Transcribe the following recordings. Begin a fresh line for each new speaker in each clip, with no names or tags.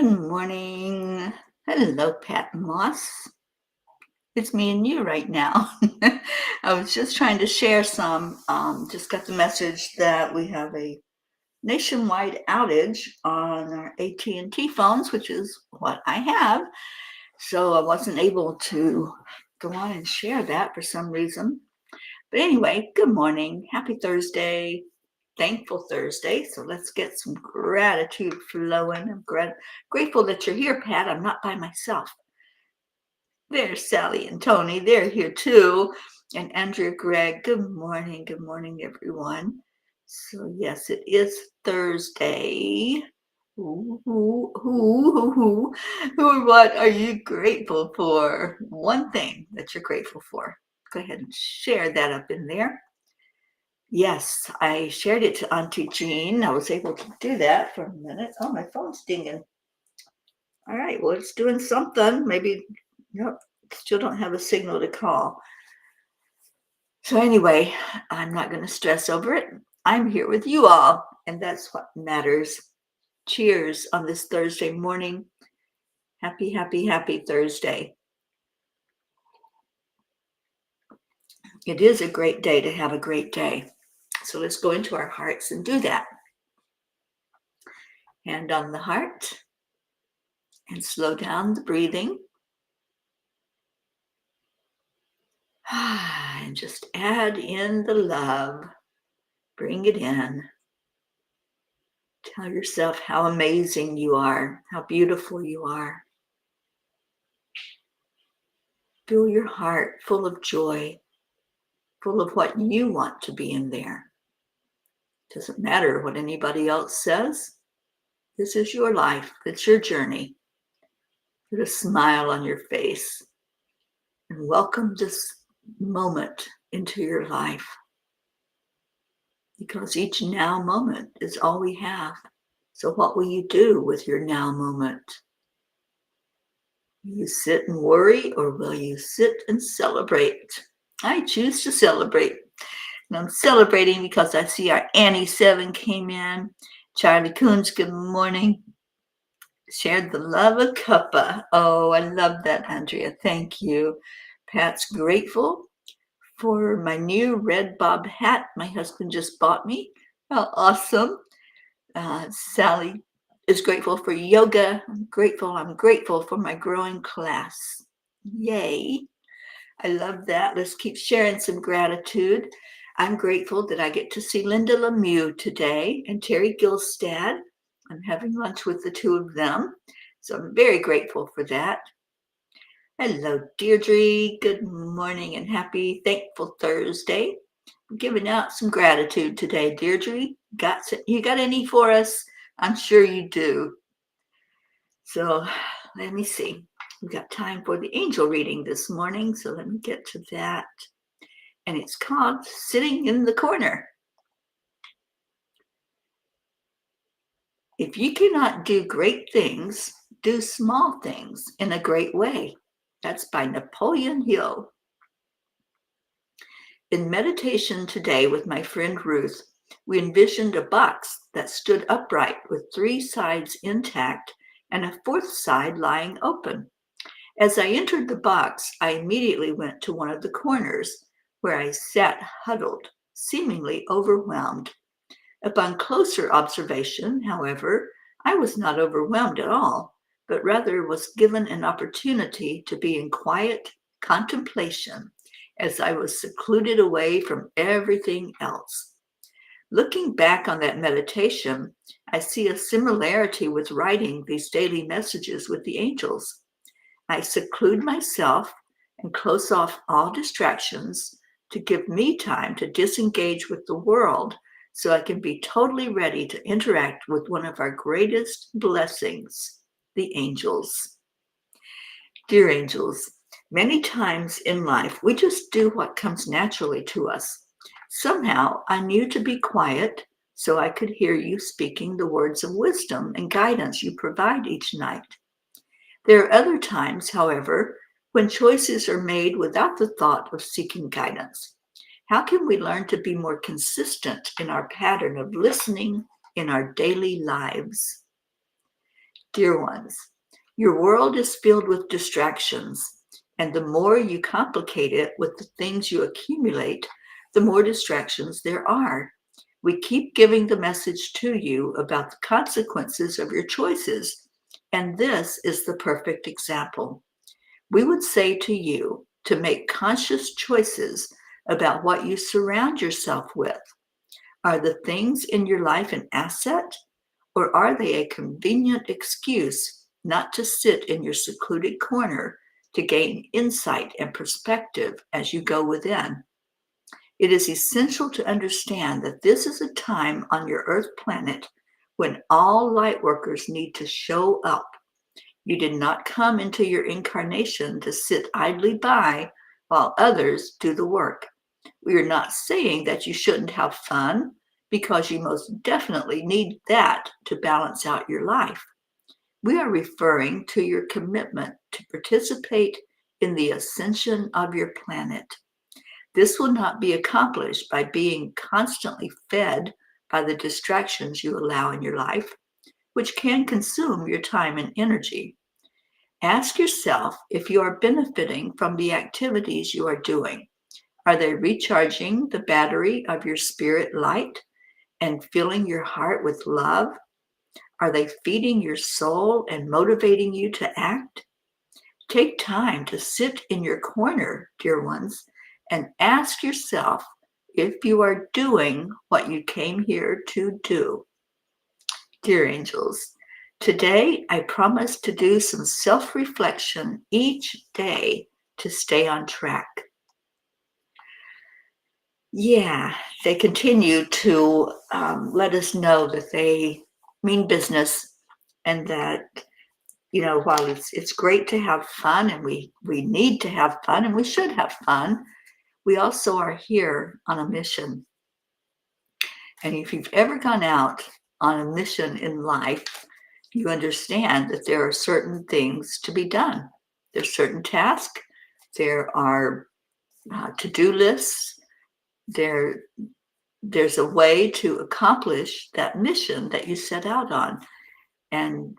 Good morning. Hello, Pat Moss. It's me and you right now. I was just trying to share some. Just got the message that we have a nationwide outage on our AT&T phones, which is what I have. So I wasn't able to go on and share that for some reason. But anyway, good morning. Happy Thursday. Thankful Thursday. So let's get some gratitude flowing. I'm grateful that you're here, Pat. I'm not by myself. There's Sally and Tony. They're here too. And Andrea, Greg. Good morning. Good morning, everyone. So yes, it is Thursday. Who, what are you grateful for? One thing that you're grateful for. Go ahead and share that up in there. Yes, I shared it to Auntie Jean. I was able to do that for a minute. Oh, my phone's dinging. All right, well, it's doing something. Maybe, nope, still don't have a signal to call. So anyway, I'm not going to stress over it. I'm here with you all, and that's what matters. Cheers on this Thursday morning. Happy, happy, happy Thursday. It is a great day to have a great day. So let's go into our hearts and do that. Hand on the heart. And slow down the breathing. And just add in the love. Bring it in. Tell yourself how amazing you are, how beautiful you are. Fill your heart full of joy, full of what you want to be in there. Doesn't matter what anybody else says. This is your life. It's your journey. Put a smile on your face and welcome this moment into your life. Because each now moment is all we have. So what will you do with your now moment? Will you sit and worry, or will you sit and celebrate? I choose to celebrate. And I'm celebrating because I see our Annie 7 came in. Charlie Coons, good morning. Shared the love of cuppa. Oh, I love that, Andrea. Thank you. Pat's grateful for my new red bob hat my husband just bought me. How awesome. Sally is grateful for yoga. I'm grateful for my growing class. Yay. I love that. Let's keep sharing some gratitude. I'm grateful that I get to see Linda Lemieux today and Terry Gilstad. I'm having lunch with the two of them. So I'm very grateful for that. Hello, Deirdre. Good morning and happy Thankful Thursday. I'm giving out some gratitude today, Deirdre. You got any for us? I'm sure you do. So let me see. We've got time for the angel reading this morning. So let me get to that. And it's called Sitting in the Corner. If you cannot do great things, do small things in a great way. That's by Napoleon Hill. In meditation today with my friend Ruth, we envisioned a box that stood upright with 3 sides intact and a 4th side lying open. As I entered the box, I immediately went to one of the corners where I sat huddled, seemingly overwhelmed. Upon closer observation, however, I was not overwhelmed at all, but rather was given an opportunity to be in quiet contemplation as I was secluded away from everything else. Looking back on that meditation, I see a similarity with writing these daily messages with the angels. I seclude myself and close off all distractions to give me time to disengage with the world so I can be totally ready to interact with one of our greatest blessings, the angels. Dear angels, many times in life, we just do what comes naturally to us. Somehow, I knew to be quiet so I could hear you speaking the words of wisdom and guidance you provide each night. There are other times, however, when choices are made without the thought of seeking guidance. How can we learn to be more consistent in our pattern of listening in our daily lives? Dear ones, your world is filled with distractions, and the more you complicate it with the things you accumulate, the more distractions there are. We keep giving the message to you about the consequences of your choices, and this is the perfect example. We would say to you to make conscious choices about what you surround yourself with. Are the things in your life an asset, or are they a convenient excuse not to sit in your secluded corner to gain insight and perspective as you go within? It is essential to understand that this is a time on your Earth planet when all light workers need to show up. You did not come into your incarnation to sit idly by while others do the work. We are not saying that you shouldn't have fun, because you most definitely need that to balance out your life. We are referring to your commitment to participate in the ascension of your planet. This will not be accomplished by being constantly fed by the distractions you allow in your life, which can consume your time and energy. Ask yourself if you are benefiting from the activities you are doing. Are they recharging the battery of your spirit light and filling your heart with love? Are they feeding your soul and motivating you to act? Take time to sit in your corner, dear ones, and ask yourself if you are doing what you came here to do. Dear angels, today I promise to do some self-reflection each day to stay on track. Yeah, they continue to let us know that they mean business, and that, while it's great to have fun, and we need to have fun, and we should have fun, we also are here on a mission. And if you've ever gone out on a mission in life, you understand that there are certain things to be done. There's certain tasks. There are to-do lists. There's a way to accomplish that mission that you set out on. And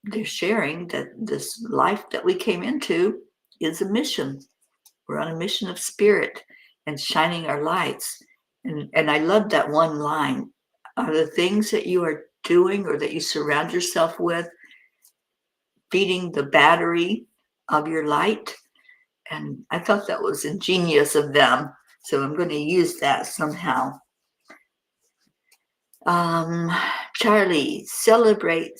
they're sharing that this life that we came into is a mission. We're on a mission of spirit and shining our lights. And I love that one line. Are the things that you are doing or that you surround yourself with feeding the battery of your light? And I thought that was ingenious of them. So I'm going to use that somehow. Charlie, celebrate,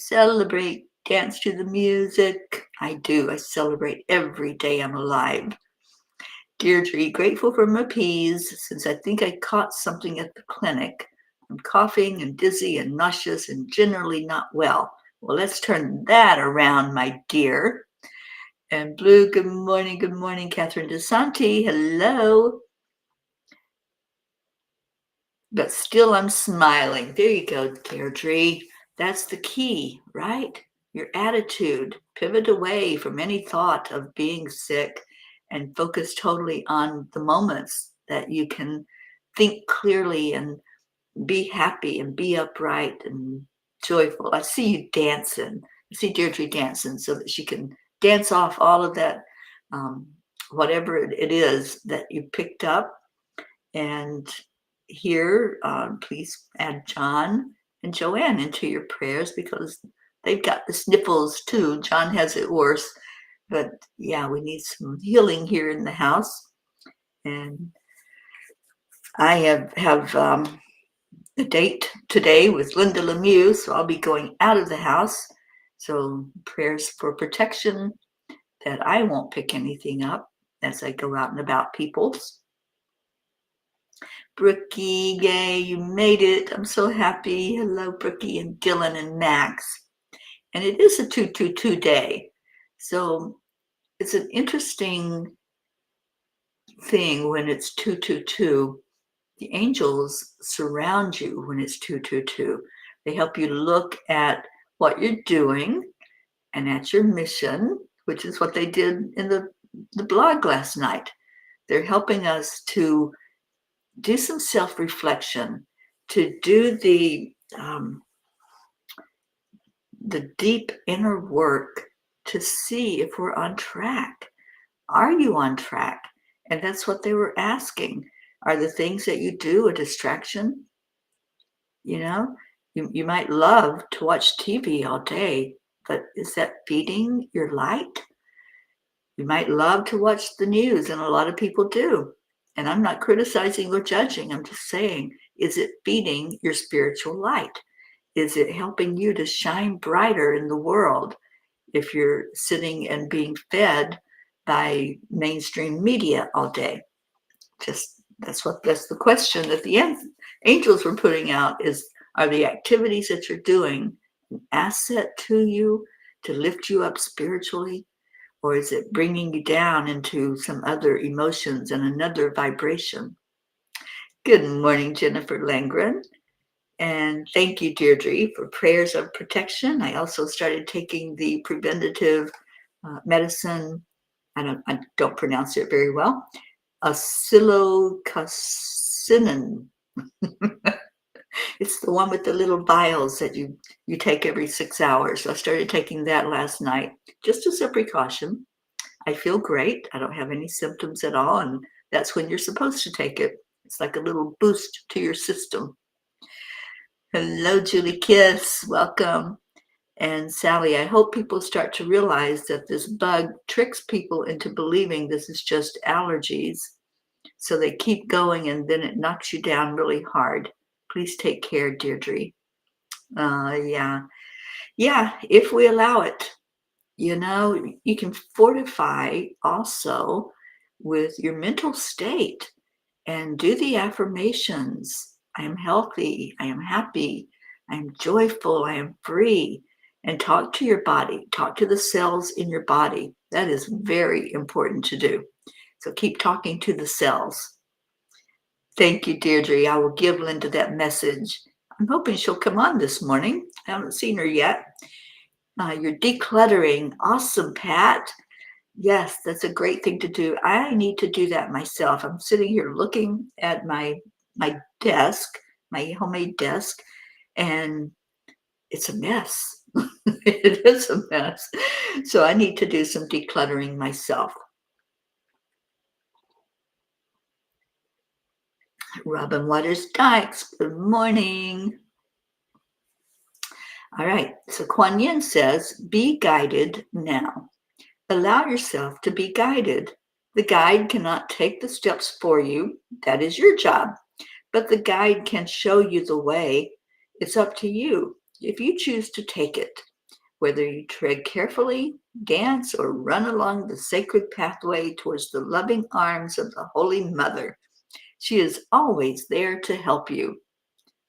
dance to the music. I do. I celebrate every day I'm alive. Deirdre, grateful for my peas, since I think I caught something at the clinic. I'm coughing and dizzy and nauseous and generally not well. Well, let's turn that around, my dear. And Blue, good morning. Catherine DeSanti, hello. But still I'm smiling. There you go, Deirdre. That's the key, right? Your attitude. Pivot away from any thought of being sick and focus totally on the moments that you can think clearly and be happy and be upright and joyful. I see you dancing. I see Deirdre dancing so that she can dance off all of that, whatever it is that you picked up. And here, please add John and Joanne into your prayers, because they've got the sniffles too. John has it worse, but yeah, we need some healing here in the house. And I have a date today with Linda Lemieux, so I'll be going out of the house. So prayers for protection that I won't pick anything up as I go out and about people's. Brookie, yay, you made it. I'm so happy. Hello, Brookie and Dylan and Max. And it is a 222 day. So it's an interesting thing when it's 222. The angels surround you when it's 222. They help you look at what you're doing and at your mission, which is what they did in the blog last night. They're helping us to do some self-reflection, to do the deep inner work to see if we're on track. Are you on track? And that's what they were asking. Are the things that you do a distraction? You know, you might love to watch TV all day, but is that feeding your light? You might love to watch the news, and a lot of people do. And I'm not criticizing or judging. I'm just saying, is it feeding your spiritual light? Is it helping you to shine brighter in the world if you're sitting and being fed by mainstream media all day? Just that's the question that the angels were putting out is, are the activities that you're doing an asset to you to lift you up spiritually? Or is it bringing you down into some other emotions and another vibration? Good morning, Jennifer Langren. And thank you, Deirdre, for prayers of protection. I also started taking the preventative medicine. I don't pronounce it very well. Acylocosinin. It's the one with the little vials that you take every 6 hours. So I started taking that last night, just as a precaution. I feel great. I don't have any symptoms at all. And that's when you're supposed to take it. It's like a little boost to your system. Hello, Julie Kiss. Welcome. And Sally, I hope people start to realize that this bug tricks people into believing this is just allergies. So they keep going and then it knocks you down really hard. Please take care, Deirdre. Yeah, if we allow it. You know, you can fortify also with your mental state and do the affirmations. I am healthy. I am happy. I am joyful. I am free. And talk to your body. Talk to the cells in your body. That is very important to do. So keep talking to the cells. Thank you, Deirdre. I will give Linda that message. I'm hoping she'll come on this morning. I haven't seen her yet. You're decluttering. Awesome, Pat. Yes, that's a great thing to do. I need to do that myself. I'm sitting here looking at my desk, my homemade desk, and it's a mess. It is a mess. So I need to do some decluttering myself. Robin Waters Dykes, good morning. All right, so Kuan Yin says, be guided now. Allow yourself to be guided. The guide cannot take the steps for you. That is your job. But the guide can show you the way. It's up to you if you choose to take it. Whether you tread carefully, dance, or run along the sacred pathway towards the loving arms of the Holy Mother, she is always there to help you.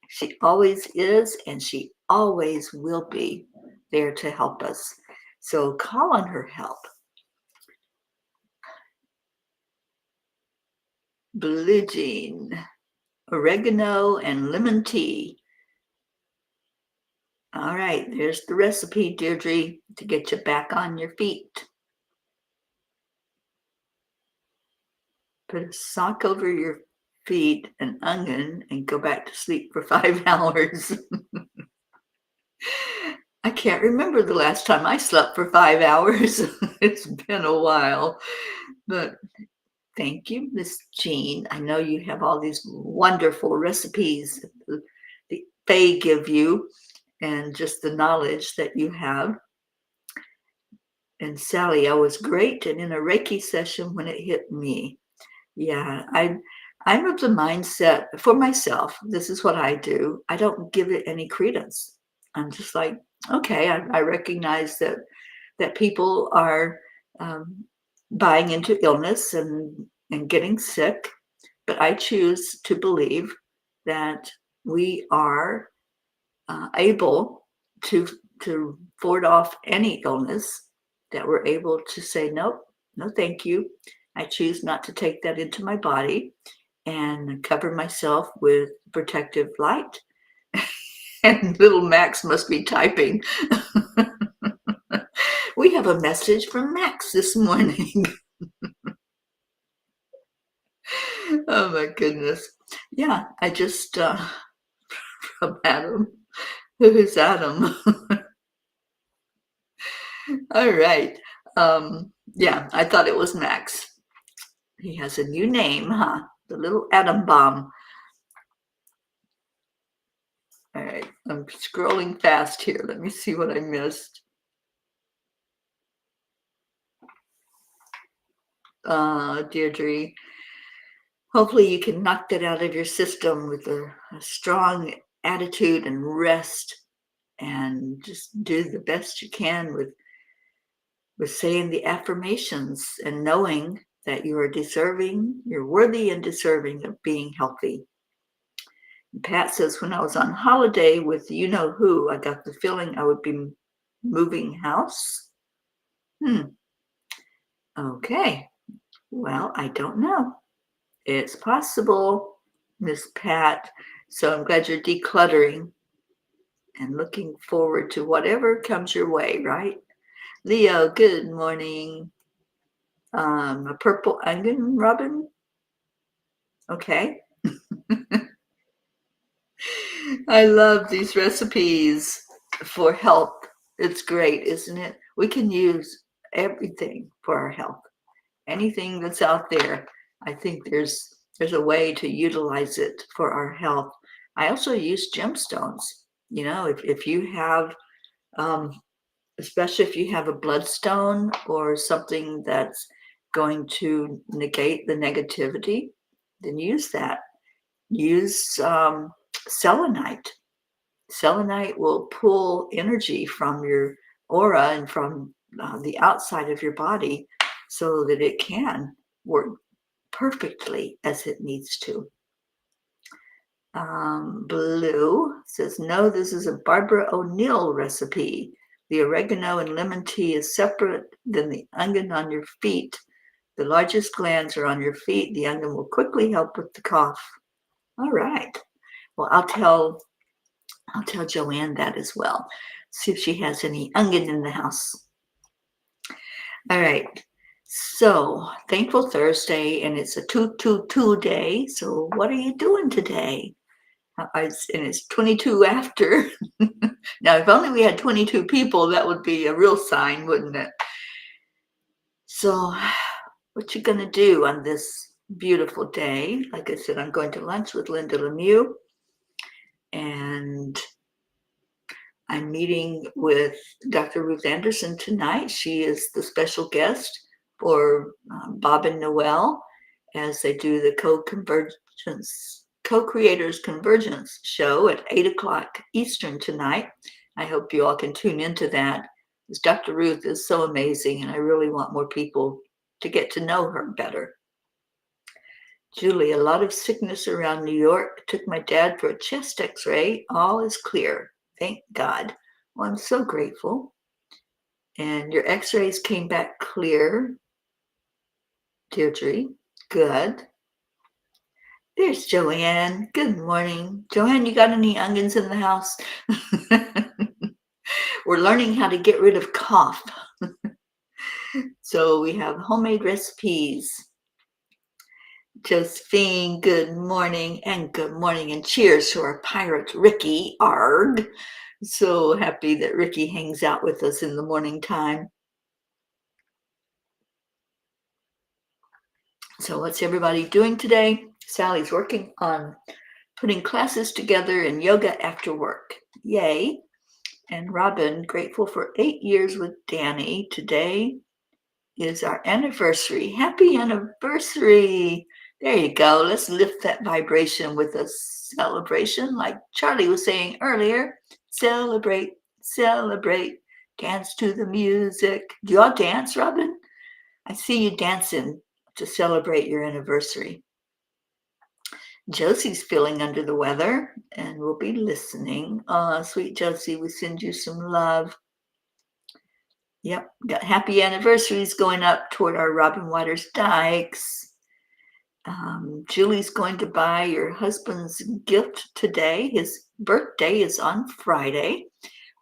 She always is, and she always will be there to help us. So call on her help. Blue Jean, oregano, and lemon tea. All right, there's the recipe, Deirdre, to get you back on your feet. Put a sock over your feet, an onion, and go back to sleep for 5 hours. I can't remember the last time I slept for 5 hours. It's been a while, but thank you, Miss Jean. I know you have all these wonderful recipes that they give you and just the knowledge that you have. And Sally, I was great and in a Reiki session when it hit me. Yeah, I'm of the mindset for myself. This is what I do. I don't give it any credence. I'm just like, okay, I recognize that people are buying into illness and getting sick, but I choose to believe that we are able to ward off any illness, that we're able to say, nope, no thank you. I choose not to take that into my body and cover myself with protective light. And little Max must be typing. We have a message from Max this morning. Oh my goodness. Yeah, I just from Adam. Who is Adam? All right. Yeah, I thought it was Max. He has a new name, huh? The little atom bomb. All right, I'm scrolling fast here. Let me see what I missed. Deirdre, hopefully you can knock that out of your system with a strong attitude and rest, and just do the best you can with saying the affirmations and knowing that you are deserving, you're worthy and deserving of being healthy. Pat says, when I was on holiday with you know who, I got the feeling I would be moving house. Okay. Well, I don't know. It's possible, Miss Pat. So I'm glad you're decluttering and looking forward to whatever comes your way, right? Leo, good morning. A purple onion, Robin? Okay. I love these recipes for health. It's great, isn't it? We can use everything for our health. Anything that's out there, I think there's a way to utilize it for our health. I also use gemstones. You know, if you have, especially if you have a bloodstone or something that's going to negate the negativity, then use that. Use selenite. Selenite will pull energy from your aura and from the outside of your body so that it can work perfectly as it needs to. Blue says, no, this is a Barbara O'Neill recipe. The oregano and lemon tea is separate than the onion on your feet. The largest glands are on your feet. The onion will quickly help with the cough. All right. Well, I'll tell Joanne that as well. See if she has any onion in the house. All right. So, Thankful Thursday, and it's a 222 day. So, what are you doing today? And it's 22 after. Now, if only we had 22 people, that would be a real sign, wouldn't it? So, what you going to do on this beautiful day? Like I said, I'm going to lunch with Linda Lemieux, and I'm meeting with Dr. Ruth Anderson tonight. She is the special guest for Bob and Noel as they do the Co-Creators Convergence show at 8 o'clock Eastern tonight. I hope you all can tune into that, because Dr. Ruth is so amazing, and I really want more people to get to know her better. Julie, a lot of sickness around New York. Took my dad for a chest x-ray. All is clear. Thank God. Well, I'm so grateful. And your x-rays came back clear, Deirdre. Good. There's Joanne. Good morning. Joanne, you got any onions in the house? We're learning how to get rid of cough. So we have homemade recipes. Josephine, good morning, and cheers to our pirate Ricky. Arg. So happy that Ricky hangs out with us in the morning time. So what's everybody doing today? Sally's working on putting classes together in yoga after work. Yay. And Robin, grateful for 8 years with Danny. Today is our anniversary. Happy anniversary. There you go. Let's lift that vibration with a celebration, like Charlie was saying earlier. Celebrate, celebrate, dance to the music. Do y'all dance, Robin? I see you dancing to celebrate your anniversary. Josie's feeling under the weather and will be listening. Sweet Josie, we send you some love. Yep, got happy anniversaries going up toward our Robin Waters Dykes. Julie's going to buy your husband's gift today. His birthday is on Friday.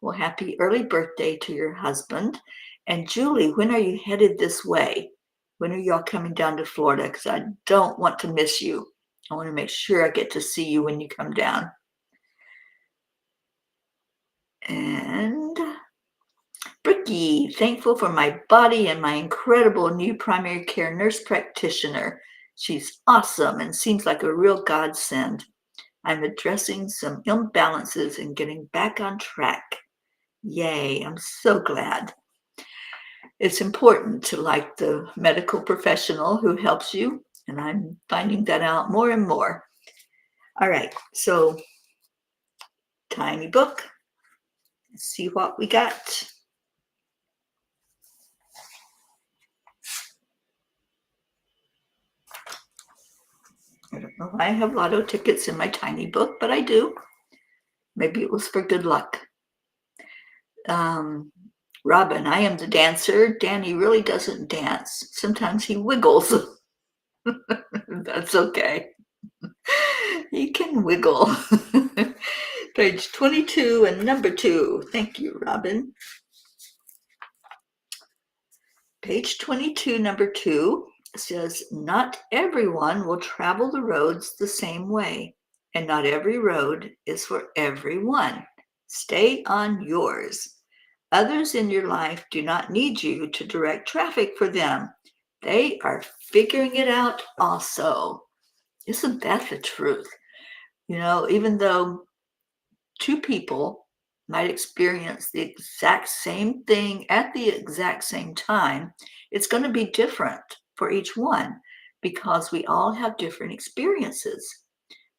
Well, happy early birthday to your husband. And Julie, when are you headed this way? When are y'all coming down to Florida? Because I don't want to miss you. I want to make sure I get to see you when you come down. And Bricky, thankful for my body and my incredible new primary care nurse practitioner. She's awesome and seems like a real godsend. I'm addressing some imbalances and getting back on track. Yay, I'm so glad. It's important to like the medical professional who helps you, and I'm finding that out more and more. All right, so tiny book. Let's see what we got. I don't know why I have lotto tickets in my tiny book, but I do. Maybe it was for good luck. Robin, I am the dancer. Danny really doesn't dance. Sometimes he wiggles. That's okay. He can wiggle. Page 22 and number 2. Thank you, Robin. Page 22, number 2 says, not everyone will travel the roads the same way, and not every road is for everyone. Stay on yours. Others in your life do not need you to direct traffic for them. They are figuring it out also. Isn't that the truth? You know, even though two people might experience the exact same thing at the exact same time, it's going to be different for each one because we all have different experiences.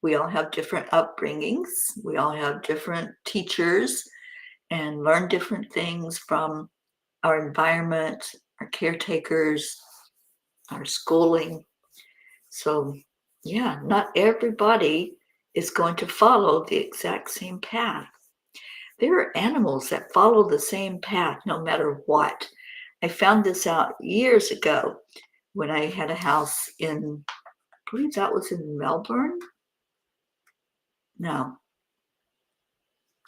We all have different upbringings. We all have different teachers and learn different things from our environment, our caretakers, our schooling. So, yeah, not everybody is going to follow the exact same path. There are animals that follow the same path no matter what. I found this out years ago when I had a house in, I believe that was in Melbourne. No,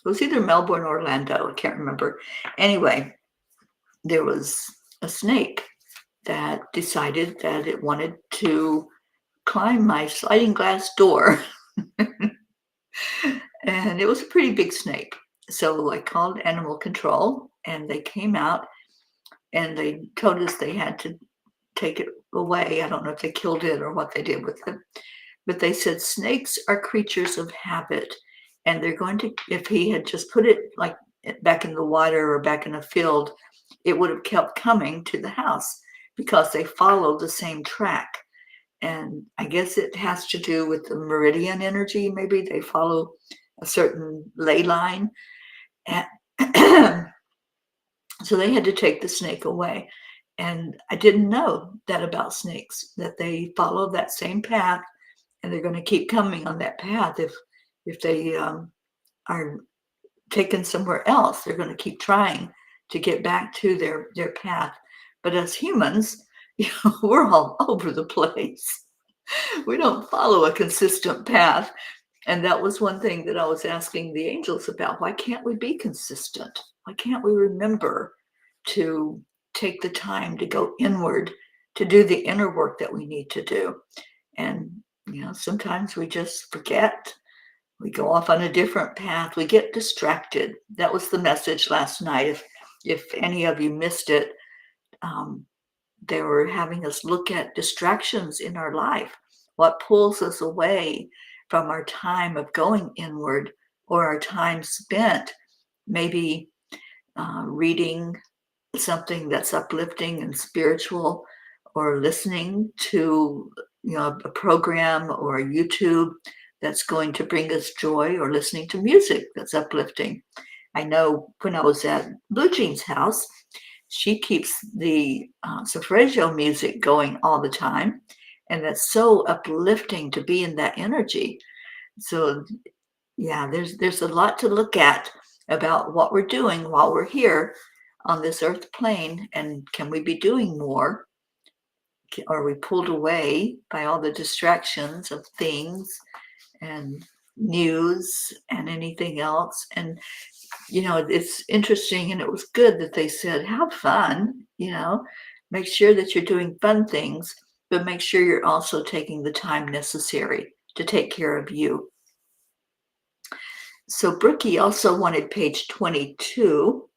it was either Melbourne or Orlando. I can't remember. Anyway, there was a snake that decided that it wanted to climb my sliding glass door. And it was a pretty big snake. So I called animal control and they came out and they told us they had to take it away. I don't know if they killed it or what they did with it. But they said snakes are creatures of habit. And they're going to, if he had just put it like back in the water or back in a field, it would have kept coming to the house because they follow the same track. And I guess it has to do with the meridian energy. Maybe they follow a certain ley line. And so they had to take the snake away. And I didn't know that about snakes, that they follow that same path and they're going to keep coming on that path. If they are taken somewhere else, they're going to keep trying to get back to their path. But as humans, we're all over the place. We don't follow a consistent path. And that was one thing that I was asking the angels about. Why can't we be consistent? Why can't we remember to take the time to go inward, to do the inner work that we need to do? And, sometimes we just forget. We go off on a different path. We get distracted. That was the message last night. If any of you missed it, they were having us look at distractions in our life. What pulls us away from our time of going inward or our time spent maybe reading something that's uplifting and spiritual, or listening to a program or a YouTube that's going to bring us joy, or listening to music that's uplifting. I know when I was at Blue Jean's house, she keeps the solfeggio music going all the time, and that's so uplifting to be in that energy. So yeah, there's a lot to look at about what we're doing while we're here on this earth plane, and can we be doing more? Are we pulled away by all the distractions of things and news and anything else? And it's interesting, and it was good that they said have fun, make sure that you're doing fun things, but make sure you're also taking the time necessary to take care of you. So Brookie also wanted page 22.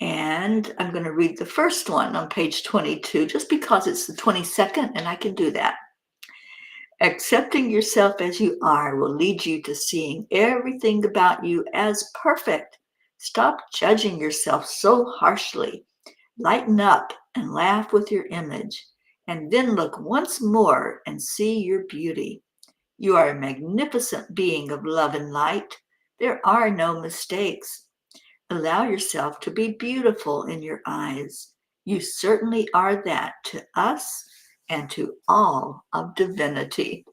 And I'm going to read the first one on page 22, just because it's the 22nd and I can do that. Accepting yourself as you are will lead you to seeing everything about you as perfect. Stop judging yourself so harshly. Lighten up and laugh with your image, and then look once more and see your beauty. You are a magnificent being of love and light. There are no mistakes. Allow yourself to be beautiful in your eyes. You certainly are that to us and to all of divinity.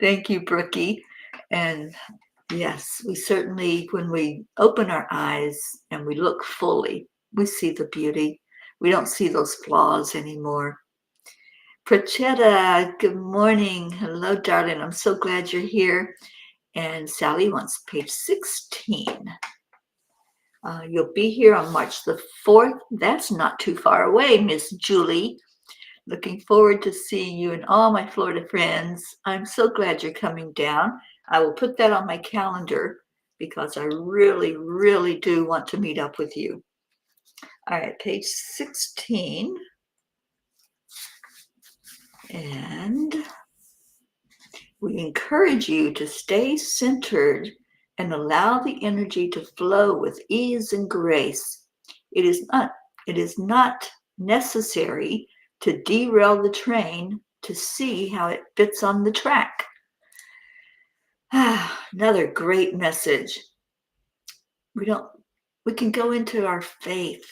Thank you, Brookie. And yes, we certainly, when we open our eyes and we look fully, we see the beauty. We don't see those flaws anymore. Prachetta, good morning. Hello, darling. I'm so glad you're here. And Sally wants page 16. You'll be here on March the 4th. That's not too far away, Miss Julie. Looking forward to seeing you and all my Florida friends. I'm so glad you're coming down. I will put that on my calendar because I really, really do want to meet up with you. All right, page 16. And we encourage you to stay centered and allow the energy to flow with ease and grace. It is not necessary to derail the train to see how it fits on the track. Another great message. We can go into our faith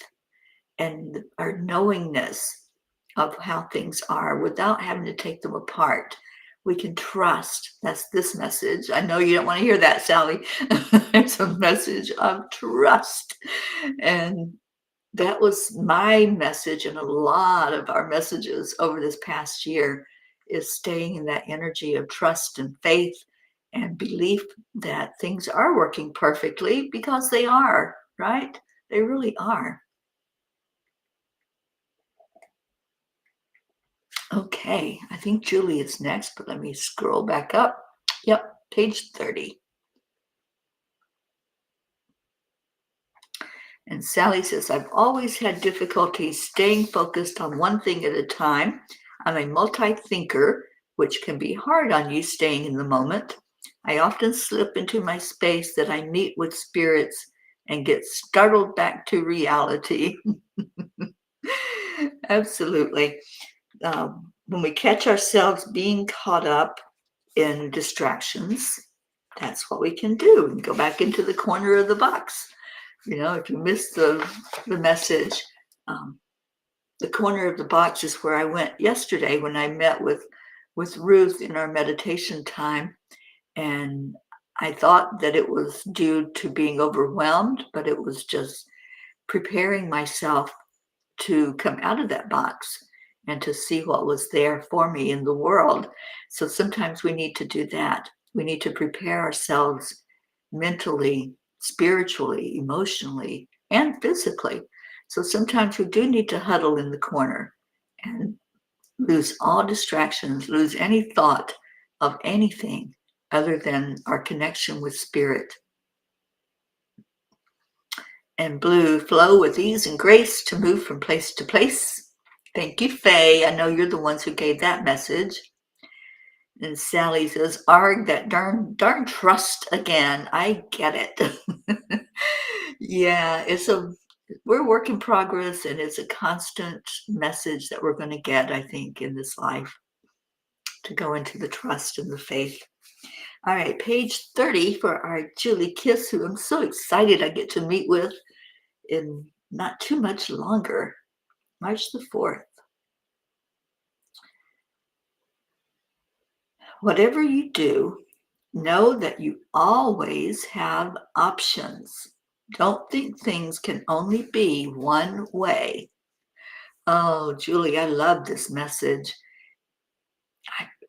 and our knowingness of how things are without having to take them apart. We can trust. That's this message. I know you don't want to hear that, Sally. It's a message of trust. And that was my message, and a lot of our messages over this past year is staying in that energy of trust and faith and belief that things are working perfectly, because they are, right? They really are. Okay, I think Julie is next, but let me scroll back up. Yep, page 30. And Sally says, I've always had difficulties staying focused on one thing at a time. I'm a multi-thinker, which can be hard on you staying in the moment. I often slip into my space that I meet with spirits and get startled back to reality. Absolutely. When we catch ourselves being caught up in distractions, that's what we can do. And go back into the corner of the box. You know, if you missed the message, the corner of the box is where I went yesterday when I met with Ruth in our meditation time. And I thought that it was due to being overwhelmed, but it was just preparing myself to come out of that box and to see what was there for me in the world. So sometimes we need to do that. We need to prepare ourselves mentally, spiritually, emotionally, and physically. So sometimes we do need to huddle in the corner and lose all distractions, lose any thought of anything other than our connection with spirit. And blue, flow with ease and grace to move from place to place. Thank you, Faye. I know you're the ones who gave that message. And Sally says, arg, that darn trust again. I get it. Yeah, we're work in progress, and it's a constant message that we're going to get, I think, in this life, to go into the trust and the faith. All right, page 30 for our Julie Kiss, who I'm so excited I get to meet with in not too much longer, March the 4th. Whatever you do, know that you always have options. Don't think things can only be one way. Oh, Julie, I love this message.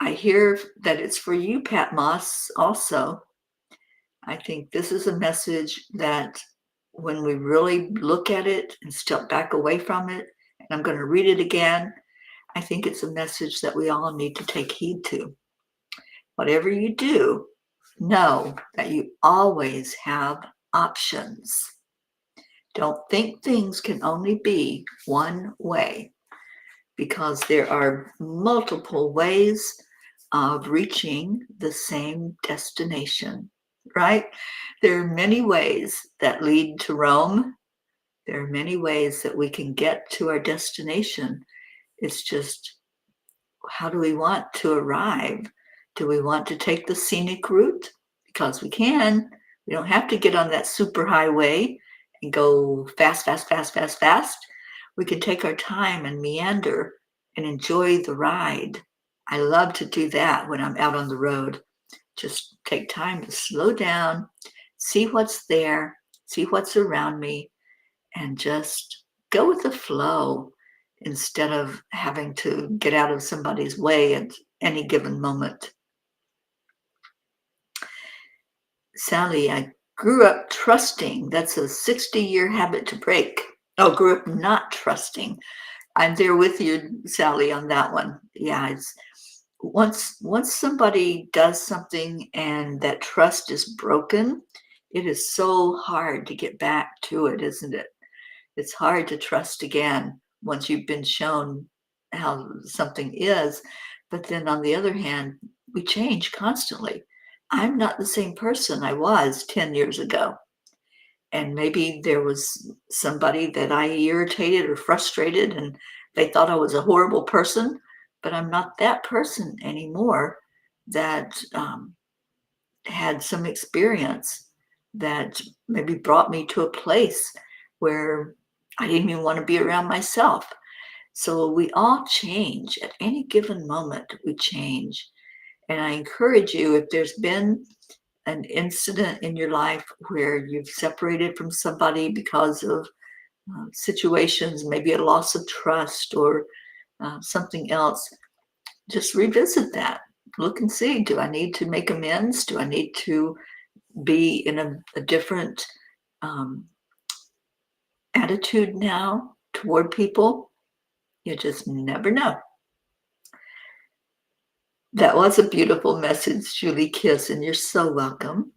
I hear that it's for you, Pat Moss, also. I think this is a message that when we really look at it and step back away from it, and I'm going to read it again, I think it's a message that we all need to take heed to. Whatever you do, know that you always have options. Don't think things can only be one way, because there are multiple ways of reaching the same destination, right? There are many ways that lead to Rome. There are many ways that we can get to our destination. It's just, how do we want to arrive? Do we want to take the scenic route? Because we can. We don't have to get on that super highway and go fast, fast, fast, fast, fast. We can take our time and meander and enjoy the ride. I love to do that when I'm out on the road. Just take time to slow down, see what's there, see what's around me, and just go with the flow instead of having to get out of somebody's way at any given moment. Sally, I grew up trusting. That's a 60-year habit to break. Oh, grew up not trusting. I'm there with you, Sally, on that one. Yeah, it's once somebody does something and that trust is broken, it is so hard to get back to it, isn't it? It's hard to trust again once you've been shown how something is. But then on the other hand, we change constantly. I'm not the same person I was 10 years ago. And maybe there was somebody that I irritated or frustrated and they thought I was a horrible person, but I'm not that person anymore that had some experience that maybe brought me to a place where I didn't even want to be around myself. So we all change at any given moment. We change. And I encourage you, if there's been an incident in your life where you've separated from somebody because of situations, maybe a loss of trust or something else, just revisit that. Look and see, do I need to make amends? Do I need to be in a different um, attitude now toward people? You just never know. That was a beautiful message, Julie Kiss, and you're so welcome.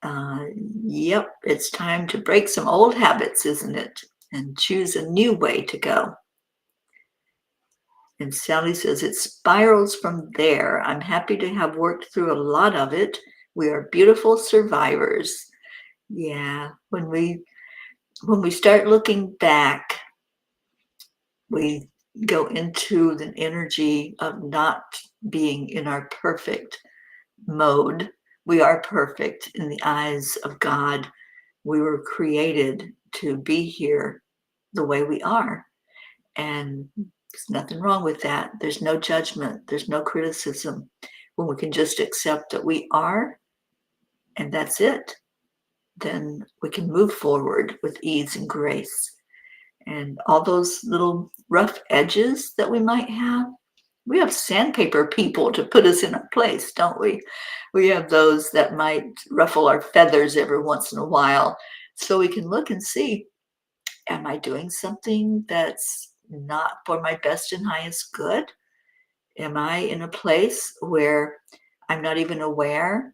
Yep, it's time to break some old habits, isn't it? And choose a new way to go. And Sally says, it spirals from there. I'm happy to have worked through a lot of it. We are beautiful survivors. Yeah, when we start looking back, we go into the energy of not being in our perfect mode. We are perfect in the eyes of God. We were created to be here the way we are. And there's nothing wrong with that. There's no judgment. There's no criticism. When we can just accept that we are, and that's it, then we can move forward with ease and grace. And all those little rough edges that we might have, we have sandpaper people to put us in our place, don't we? We have those that might ruffle our feathers every once in a while. So we can look and see, am I doing something that's not for my best and highest good? Am I in a place where I'm not even aware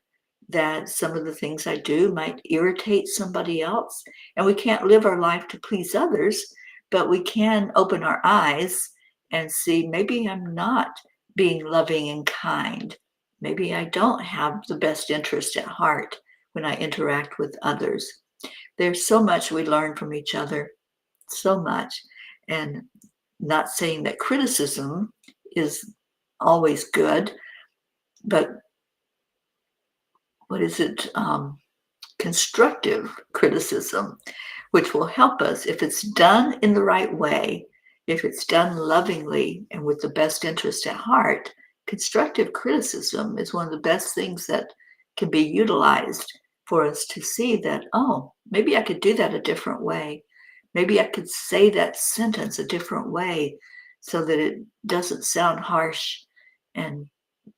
that some of the things I do might irritate somebody else? And we can't live our life to please others, but we can open our eyes and see, maybe I'm not being loving and kind. Maybe I don't have the best interest at heart when I interact with others. There's so much we learn from each other, so much. And not saying that criticism is always good, but what is it? Constructive criticism, which will help us if it's done in the right way, if it's done lovingly and with the best interest at heart. Constructive criticism is one of the best things that can be utilized for us to see that, oh, maybe I could do that a different way. Maybe I could say that sentence a different way so that it doesn't sound harsh and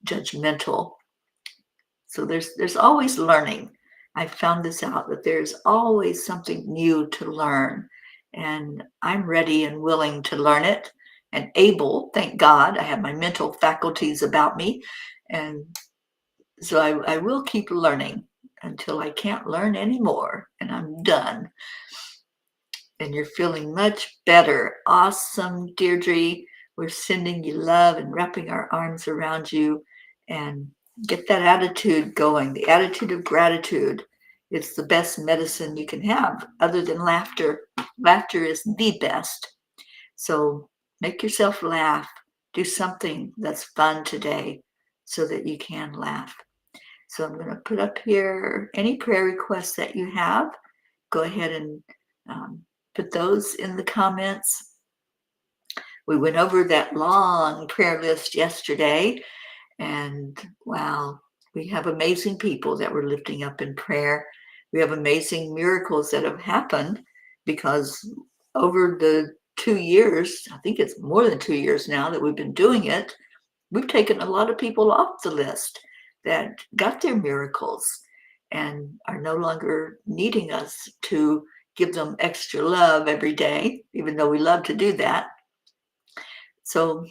judgmental. So there's always learning. I found this out, that there's always something new to learn. And I'm ready and willing to learn it and able, thank God, I have my mental faculties about me. And so I will keep learning until I can't learn anymore and I'm done. and you're feeling much better. Awesome, Deirdre. We're sending you love and wrapping our arms around you, and get that attitude going. The attitude of gratitude. It's the best medicine you can have other than laughter. Laughter is the best. So make yourself laugh. Do something that's fun today so that you can laugh. So I'm going to put up here any prayer requests that you have. Go ahead and put those in the comments. We went over that long prayer list yesterday, and wow, we have amazing people that we're lifting up in prayer. We have amazing miracles that have happened because over the 2 years, I think it's more than 2 years now that we've been doing it, we've taken a lot of people off the list that got their miracles and are no longer needing us to give them extra love every day, even though we love to do that. So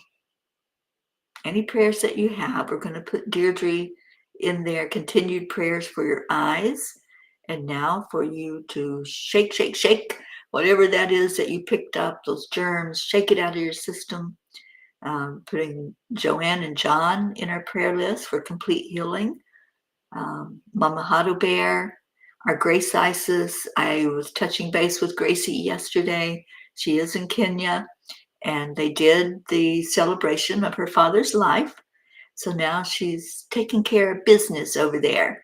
any prayers that you have, we're going to put Deirdre in there, continued prayers for your eyes. And now for you to shake, shake, shake, whatever that is that you picked up, those germs, shake it out of your system. Putting Joanne and John in our prayer list for complete healing. Mama Hado Bear, our Grace Isis. I was touching base with Gracie yesterday. She is in Kenya, and they did the celebration of her father's life. So now she's taking care of business over there,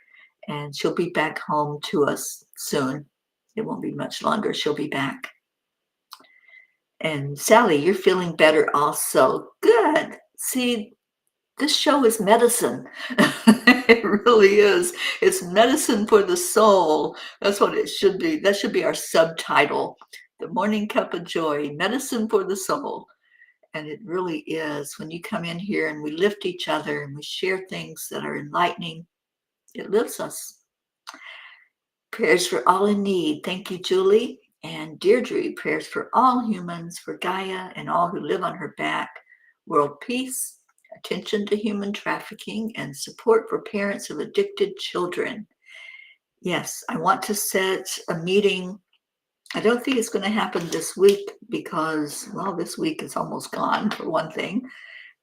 and she'll be back home to us soon. It won't be much longer. She'll be back. And Sally, you're feeling better also. Good. See, this show is medicine. It really is. It's medicine for the soul. That's what it should be. That should be our subtitle. The Morning Cuppa Joy, medicine for the soul. And it really is. When you come in here and we lift each other and we share things that are enlightening, it lifts us. Prayers for all in need. Thank you, Julie. And Deirdre, prayers for all humans, for Gaia and all who live on her back. World peace, attention to human trafficking, and support for parents of addicted children. Yes, I want to set a meeting. I don't think it's going to happen this week because, well, this week is almost gone for one thing.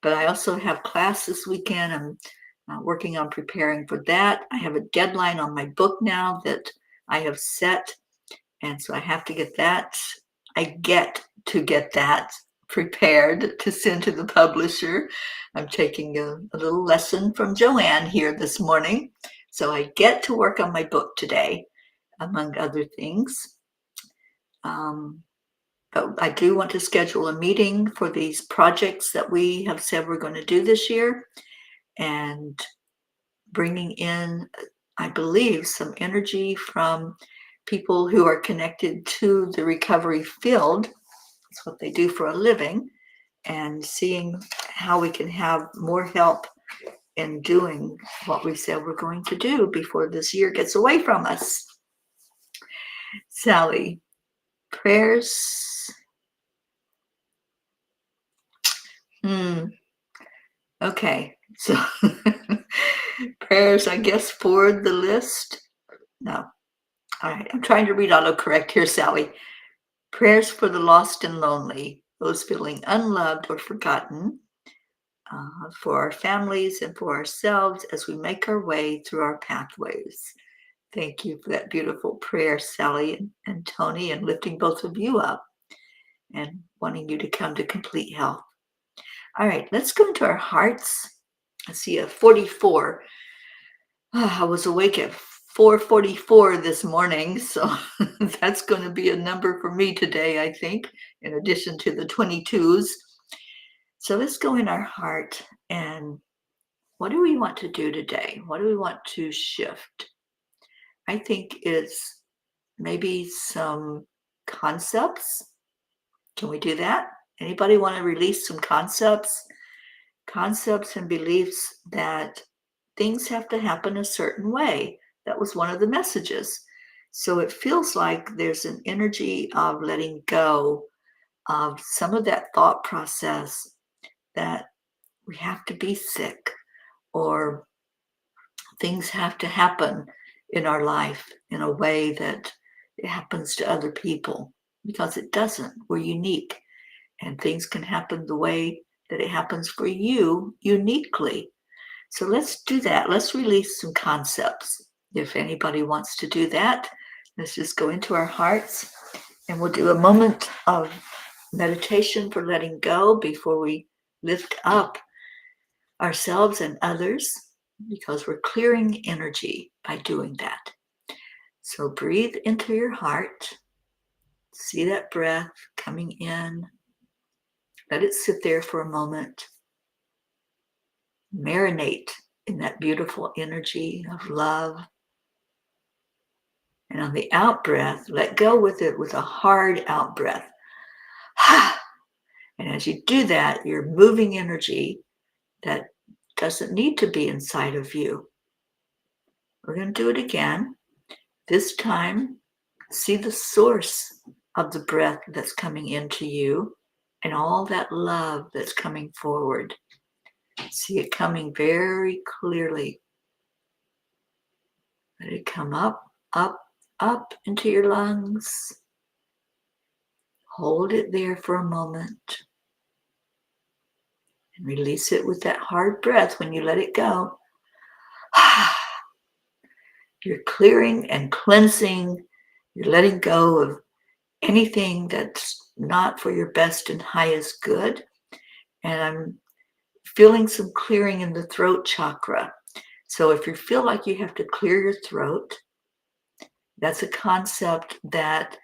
But I also have class this weekend. I'm working on preparing for that. I have a deadline on my book now that I have set. And so I have to get that. I get to get that prepared to send to the publisher. I'm taking a little lesson from Joanne here this morning. So I get to work on my book today, among other things. But I do want to schedule a meeting for these projects that we have said we're going to do this year, and bringing in, I believe, some energy from people who are connected to the recovery field. That's what they do for a living, and seeing how we can have more help in doing what we said we're going to do before this year gets away from us. Sally, prayers. Okay, so prayers, I guess, for the list. No. All right, I'm trying to read autocorrect here, Sally. Prayers for the lost and lonely, those feeling unloved or forgotten, for our families and for ourselves as we make our way through our pathways. Thank you for that beautiful prayer, Sally and Tony, and lifting both of you up and wanting you to come to complete health. All right, let's go into our hearts. I see a 44. I was awake at 4:44 this morning, so that's going to be a number for me today, I think, in addition to the 22s. So let's go in our heart, and what do we want to do today? What do we want to shift? I think it's maybe some concepts. Can we do that? Anybody want to release some concepts? Concepts and beliefs that things have to happen a certain way. That was one of the messages. So it feels like there's an energy of letting go of some of that thought process that we have to be sick or things have to happen in our life in a way that it happens to other people. because it doesn't. We're unique, and things can happen the way that it happens for you uniquely. So let's do that. Let's release some concepts. If anybody wants to do that, let's just go into our hearts and we'll do a moment of meditation for letting go before we lift up ourselves and others, because we're clearing energy by doing that. So breathe into your heart. See that breath coming in. Let it sit there for a moment. Marinate in that beautiful energy of love. And on the out breath, let go with it with a hard out breath. And as you do that, you're moving energy that doesn't need to be inside of you. We're going to do it again. This time, see the source of the breath that's coming into you and all that love that's coming forward. See it coming very clearly. Let it come up, up, up into your lungs. Hold it there for a moment. And release it with that hard breath when you let it go. You're clearing and cleansing. You're letting go of anything that's not for your best and highest good. And I'm feeling some clearing in the throat chakra. So if you feel like you have to clear your throat, that's a concept that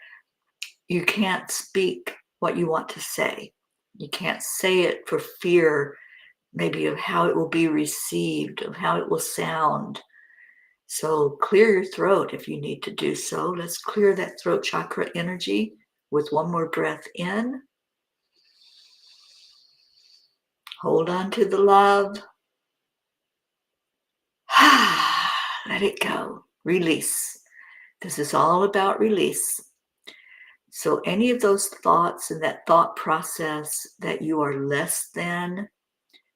you can't speak what you want to say. You can't say it for fear, maybe of how it will be received, of how it will sound. So clear your throat if you need to do so. Let's clear that throat chakra energy with one more breath in. Hold on to the love. Let it go. Release. This is all about release. So any of those thoughts and that thought process that you are less than,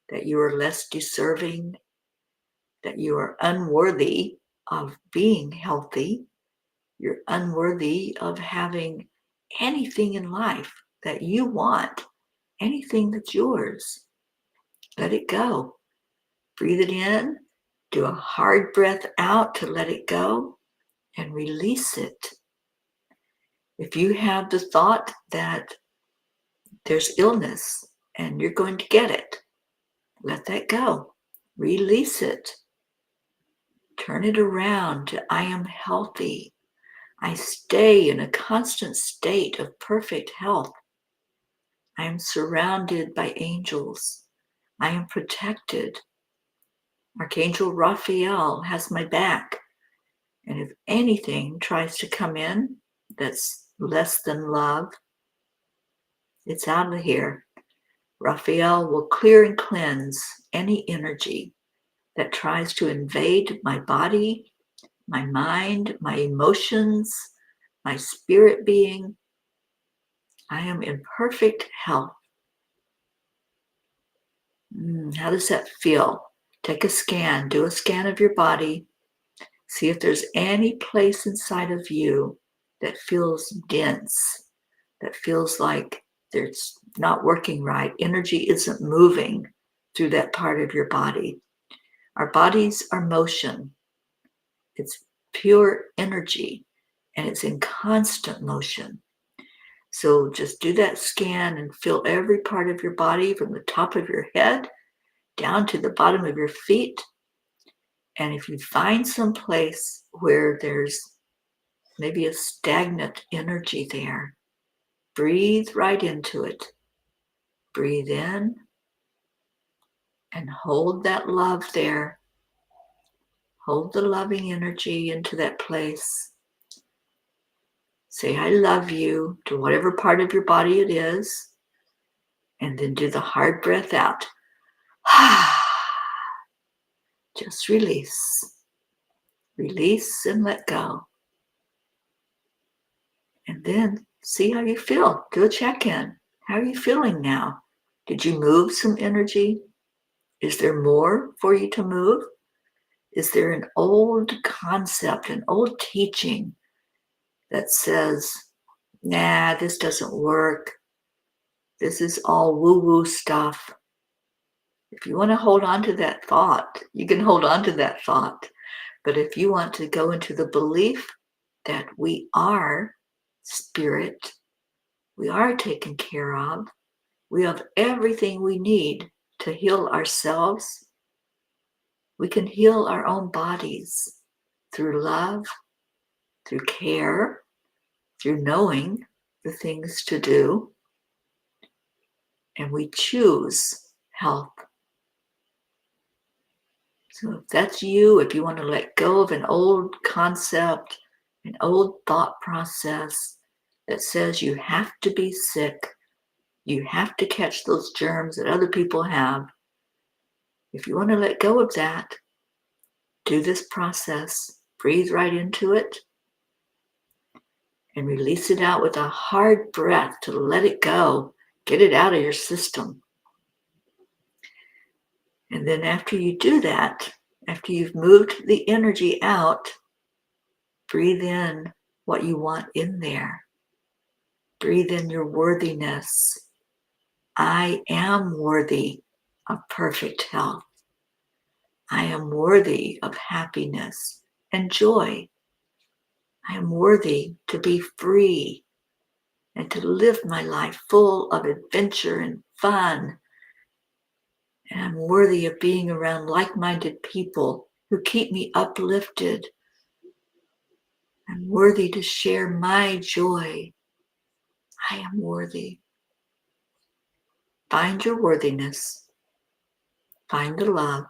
that you are less deserving, that you are unworthy of being healthy, you're unworthy of having anything in life that you want, anything that's yours. Let it go. Breathe it in. Do a hard breath out to let it go and release it. If you have the thought that there's illness and you're going to get it, let that go. Release it. Turn it around to I am healthy. I stay in a constant state of perfect health. I am surrounded by angels. I am protected. Archangel Raphael has my back. And if anything tries to come in that's less than love, it's out of here. Raphael will clear and cleanse any energy that tries to invade my body, my mind, my emotions, my spirit being. I am in perfect health. How does that feel? Take a scan. Do a scan of your body. See if there's any place inside of you that feels dense, that feels like it's not working right. Energy isn't moving through that part of your body. Our bodies are motion. It's pure energy, and it's in constant motion. So just do that scan and feel every part of your body from the top of your head down to the bottom of your feet. And if you find some place where there's maybe a stagnant energy there, breathe right into it. Breathe in and hold that love there. Hold the loving energy into that place. Say, I love you to whatever part of your body it is. And then do the hard breath out. Just release. Release and let go. And then see how you feel. Do a check-in. How are you feeling now? Did you move some energy? Is there more for you to move? Is there an old concept, an old teaching that says Nah, this doesn't work. This is all woo-woo stuff. If you want to hold on to that thought, you can hold on to that thought. But if you want to go into the belief that we are spirit, we are taken care of, we have everything we need to heal ourselves. We can heal our own bodies through love, through care, through knowing the things to do. And we choose health. So if that's you, if you want to let go of an old concept, an old thought process that says you have to be sick, you have to catch those germs that other people have, if you want to let go of that, do this process. Breathe right into it and release it out with a hard breath to let it go. Get it out of your system. And then after you do that, after you've moved the energy out, breathe in what you want in there. Breathe in your worthiness. I am worthy of perfect health. I am worthy of happiness and joy. I am worthy to be free and to live my life full of adventure and fun. And I'm worthy of being around like-minded people who keep me uplifted. I'm worthy to share my joy. I am worthy. Find your worthiness. Find the love.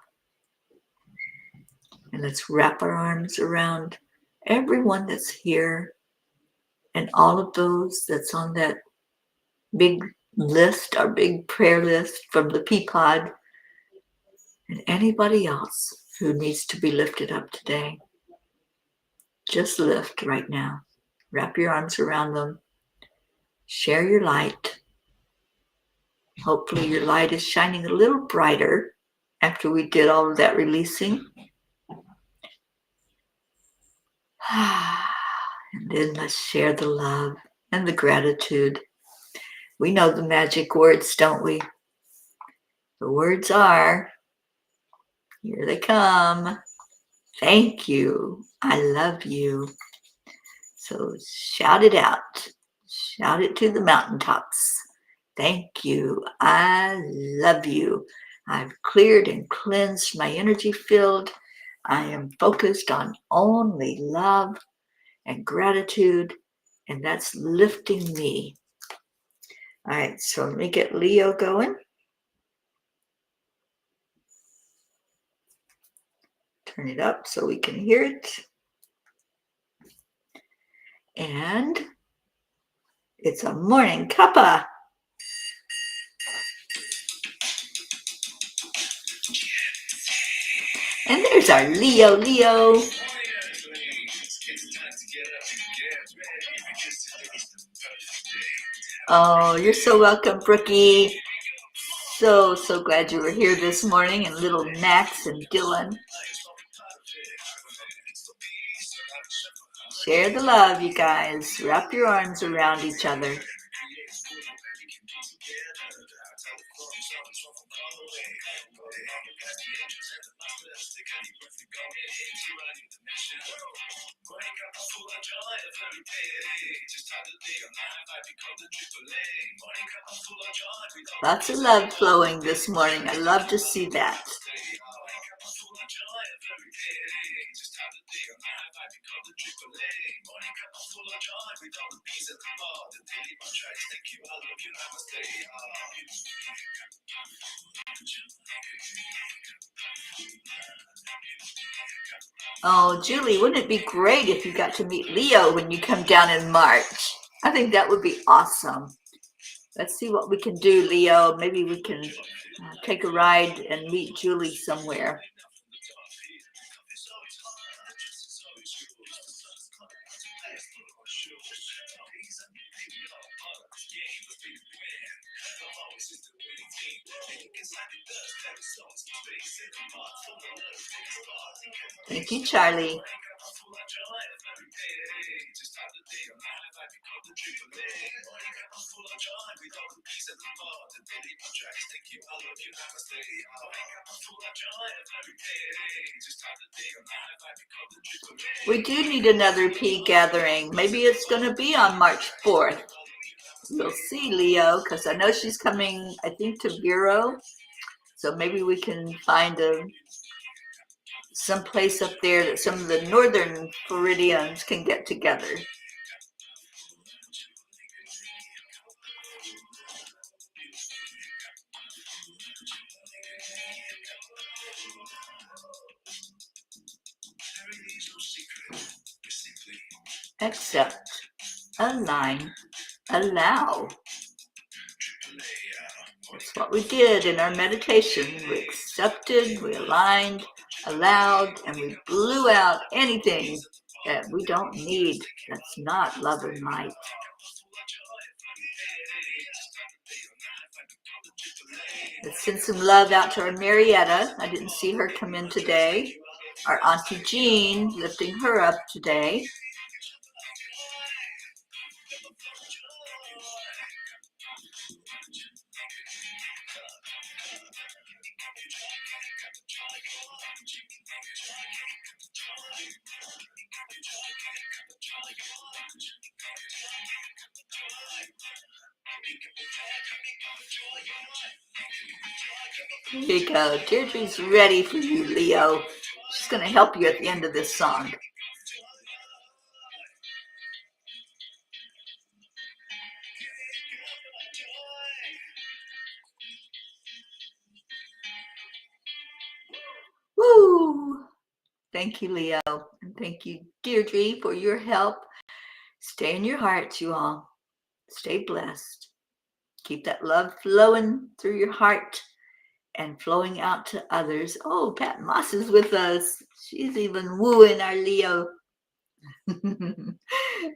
And let's wrap our arms around everyone that's here and all of those that's on that big list, our big prayer list from the Peapod, and anybody else who needs to be lifted up today. Just lift right now. Wrap your arms around them. Share your light. Hopefully your light is shining a little brighter after we did all of that releasing. And then let's share the love and the gratitude. We know the magic words, don't we? The words are, here they come. Thank you. I love you. So shout it out. Shout it to the mountaintops. Thank you. I love you. I've cleared and cleansed my energy field. I am focused on only love and gratitude, and that's lifting me. All right, so let me get Leo going. Turn it up so we can hear it. And it's a morning cuppa. And there's our Leo. Oh, you're so welcome, Brookie. So glad you were here this morning, and little Max and Dylan. Share the love, you guys. Wrap your arms around each other. Lots of love flowing this morning. I love to see that. Oh, Julie, wouldn't it be great if you got to meet Leo when you come down in March? I think that would be awesome. Let's see what we can do, Leo. Maybe we can take a ride and meet Julie somewhere. Thank you, Charlie. We do need another P gathering. Maybe it's going to be on March 4th. We'll see, Leo, because I know she's coming, I think, to Vero. So maybe we can find some place up there that some of the northern Floridians can get together. Accept, align, allow. That's what we did in our meditation. We accepted, we aligned, allowed, and we blew out anything that we don't need. That's not love and light. Let's send some love out to our Marietta. I didn't see her come in today. Our Auntie Jean, lifting her up today. Here you go. Deirdre's ready for you, Leo. She's going to help you at the end of this song. Woo! Thank you, Leo. And thank you, Deirdre, for your help. Stay in your hearts, you all. Stay blessed. Keep that love flowing through your heart and flowing out to others. Oh, Pat Moss is with us. She's even wooing our Leo.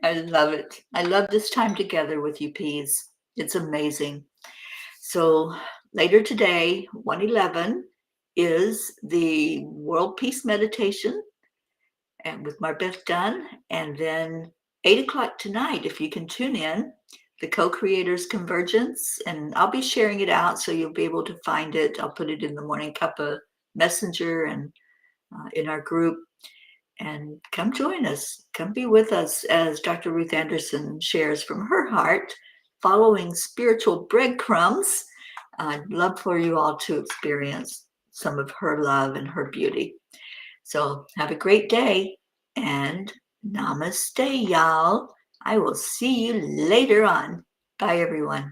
I love it. I love this time together with you, Peas. It's amazing. So later today, 1:11, is the World Peace Meditation and with Marbeth Dunn. And then 8 o'clock tonight, if you can tune in, the Co-Creators Convergence. And I'll be sharing it out so you'll be able to find it. I'll put it in the Morning Cuppa Messenger and in our group. And come join us. Come be with us as Dr. Ruth Anderson shares from her heart, following spiritual breadcrumbs. I'd love for you all to experience some of her love and her beauty. So have a great day and namaste, y'all. I will see you later on. Bye, everyone.